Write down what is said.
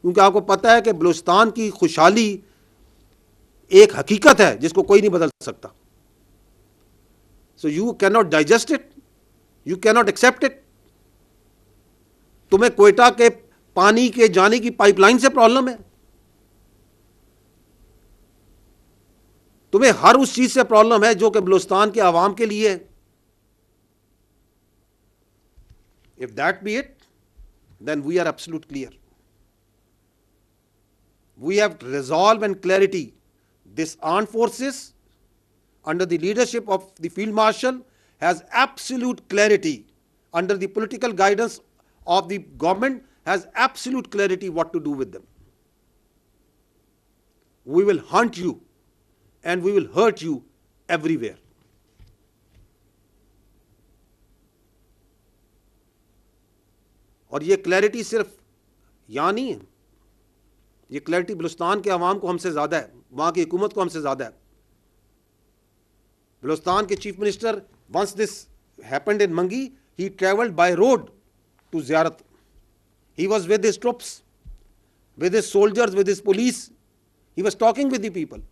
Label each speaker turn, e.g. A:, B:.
A: क्योंकि आपको पता है कि बलूचिस्तान की खुशहाली एक हकीकत है जिसको कोई नहीं बदल सकता। So you can not digest it, you can not accept it. तुम्हें क्वेटा के पानी के जाने की पाइपलाइन से प्रॉब्लम है, तुम्हें हर उस चीज से प्रॉब्लम है जो कि बलूचिस्तान के आवाम के लिए है। If that B it, then we are absolute clear. We have resolve and clarity. This armed forces under the leadership of the Field Marshal has absolute clarity, under the political guidance of the government has absolute clarity what to do with them. We will hunt you and we will hurt you everywhere. और ये clarity सिर्फ यहाँ नहीं है, ये clarity Balochistan के अवाम को हमसे ज़्यादा है, वहाँ की हुकूमत को हमसे ज़्यादा है। बलूचिस्तान के chief minister, once this happened in Mangi, he travelled by road to Ziarat. He was with his troops, with his soldiers, with his police. He was talking with the people.